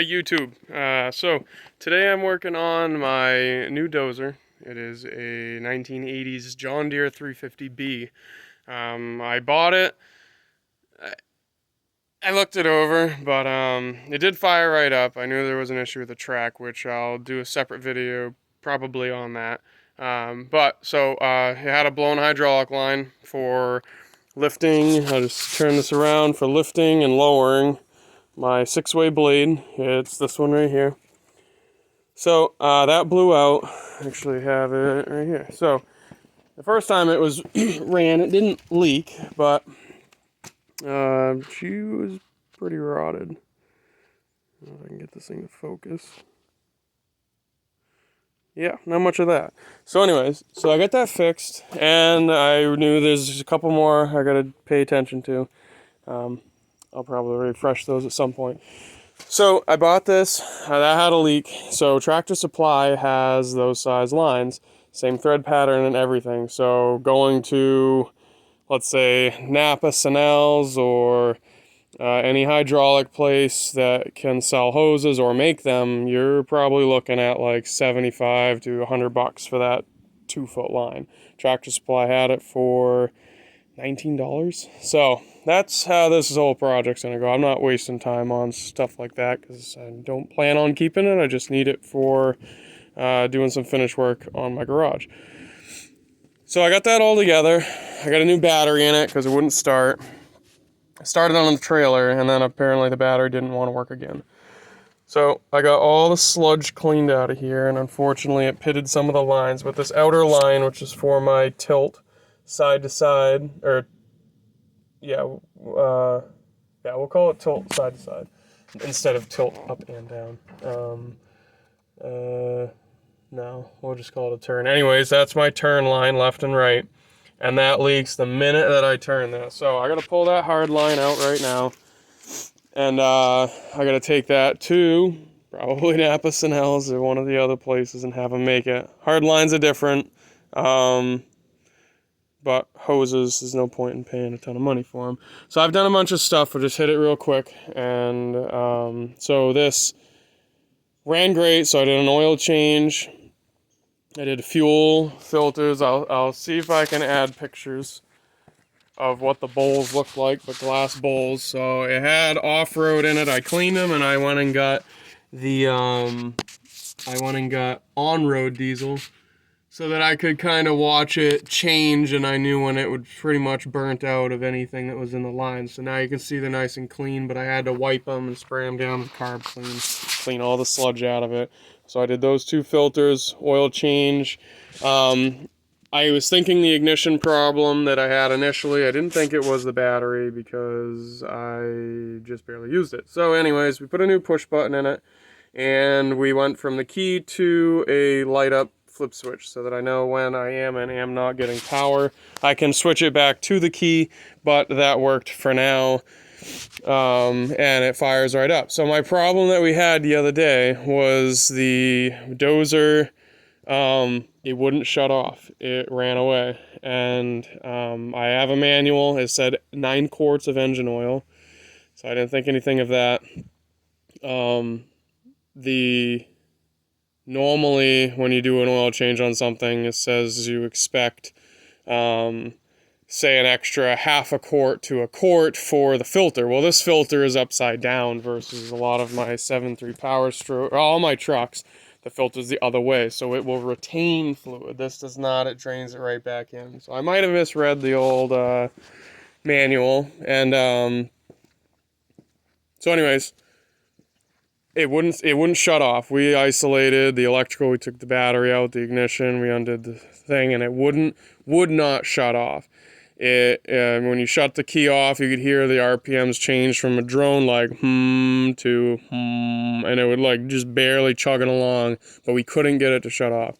YouTube. So today I'm working on my new Dozer. It is a 1980s John Deere 350B. I bought it. I looked it over, but it did fire right up. I knew there was an issue with the track, which I'll do a separate video probably on that. It had a blown hydraulic line for lifting. I'll just turn this around for lifting and lowering my 6-way blade. It's this one right here. So that blew out. Actually have it right here. So the first time it was ran, it didn't leak, but she was pretty rotted. I don't know if I can get this thing to focus. Yeah, not much of that. So anyways, so I got that fixed, and I knew there's a couple more I gotta pay attention to. I'll probably refresh those at some point. So I bought this, that had a leak. So Tractor Supply has those size lines, same thread pattern and everything. So going to, let's say, Napa Sanels or any hydraulic place that can sell hoses or make them, you're probably looking at like 75 to 100 bucks for that 2-foot line. Tractor Supply had it for $19. So that's how this whole project's gonna go. I'm not wasting time on stuff like that because I don't plan on keeping it. I just need it for doing some finish work on my garage. So I got that all together. I got a new battery in it because it wouldn't start. I started on the trailer, and then apparently the battery didn't want to work again. So I got all the sludge cleaned out of here, and unfortunately it pitted some of the lines. But this outer line, which is for my tilt side to side, or we'll call it tilt side to side instead of tilt up and down. No, we'll just call it a turn. Anyways, that's my turn line left and right. And that leaks the minute that I turn this. So I gotta pull that hard line out right now. And I gotta take that to probably Napa Sanels or one of the other places and have them make it. Hard lines are different. But hoses, there's no point in paying a ton of money for them. So I've done a bunch of stuff. I'll just hit it real quick. And so this ran great. So I did an oil change. I did fuel filters. I'll see if I can add pictures of what the bowls look like, but glass bowls. So it had off-road in it. I cleaned them, and I went and got the on-road diesel so that I could kind of watch it change, and I knew when it would pretty much burnt out of anything that was in the line. So now you can see they're nice and clean, but I had to wipe them and spray them down with carb clean all the sludge out of it. So I did those 2 filters, oil change. I was thinking the ignition problem that I had initially, I didn't think it was the battery because I just barely used it. So anyways, we put a new push button in it, and we went from the key to a light up flip switch so that I know when I am and am not getting power. I can switch it back to the key, but that worked for now. And it fires right up. So my problem that we had the other day was the Dozer, it wouldn't shut off. It ran away. And I have a manual. It said 9 quarts of engine oil. So I didn't think anything of that. Normally when you do an oil change on something, it says you expect say an extra half a quart to a quart for the filter. Well, this filter is upside down versus a lot of my 7.3 Power Stroke, all my trucks, the filter's the other way, so it will retain fluid. This does not, it drains it right back in. So I might have misread the old manual, and so anyways, it wouldn't shut off. We isolated the electrical, we took the battery out, the ignition, we undid the thing, and it would not shut off. When you shut the key off, you could hear the RPMs change from a drone like to and it would like just barely chugging along, but we couldn't get it to shut off.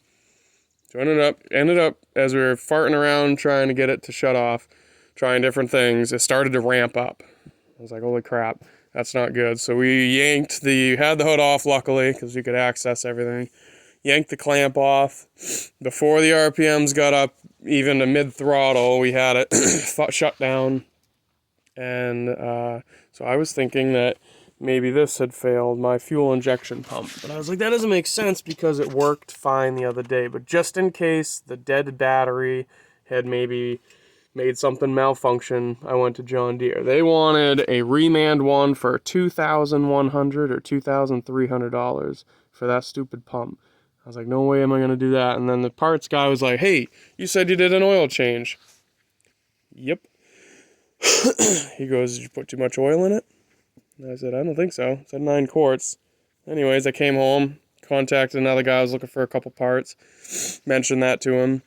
So ended up as we were farting around trying to get it to shut off, trying different things, it started to ramp up. I was like, holy crap, that's not good. So we had the hood off luckily because you could access everything. Yanked the clamp off. Before the RPMs got up even to mid-throttle, we had it shut down. And so I was thinking that maybe this had failed, my fuel injection pump. But I was like, that doesn't make sense because it worked fine the other day. But just in case the dead battery had maybe made something malfunction, I went to John Deere. They wanted a remand one for $2,100 or $2,300 for that stupid pump. I was like, no way am I going to do that. And then the parts guy was like, hey, you said you did an oil change. Yep. He goes, did you put too much oil in it? And I said, I don't think so. It said 9 quarts. Anyways, I came home, contacted another guy. I was looking for a couple parts. Mentioned that to him.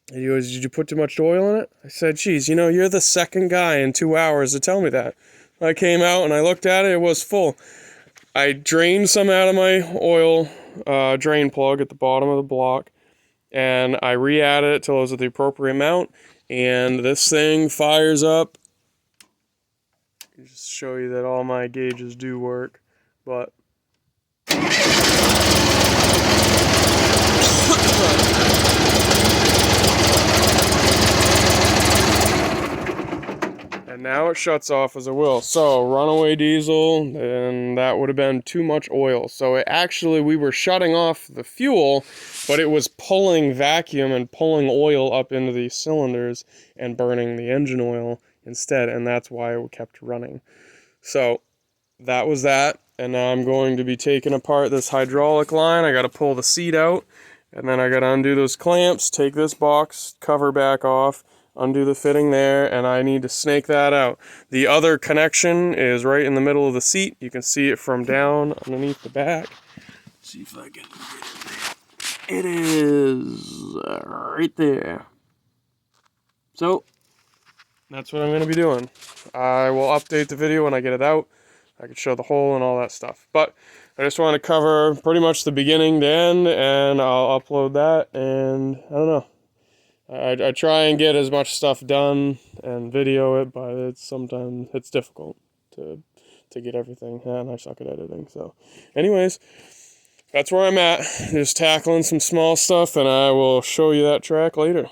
And he goes, did you put too much oil in it? I said, geez, you're the second guy in 2 hours to tell me that. I came out and I looked at it. It was full. I drained some out of my oil drain plug at the bottom of the block. And I re-added it till it was at the appropriate amount. And this thing fires up. Just show you that all my gauges do work, but and now it shuts off as it will. So runaway diesel, and that would have been too much oil. So we were shutting off the fuel, but it was pulling vacuum and pulling oil up into these cylinders and burning the engine oil instead, and that's why it kept running. So that was that, and now I'm going to be taking apart this hydraulic line. I got to pull the seat out, and then I got to undo those clamps, take this box cover back off, undo the fitting there, and I need to snake that out. The other connection is right in the middle of the seat. You can see it from down underneath the back. Let's see if I can get it. It is right there. So that's what I'm going to be doing. I will update the video when I get it out. I can show the hole and all that stuff. But I just want to cover pretty much the beginning to end, and I'll upload that. And I don't know. I try and get as much stuff done and video it, but sometimes it's difficult to get everything. And I suck at editing. So anyways, that's where I'm at. Just tackling some small stuff, and I will show you that track later.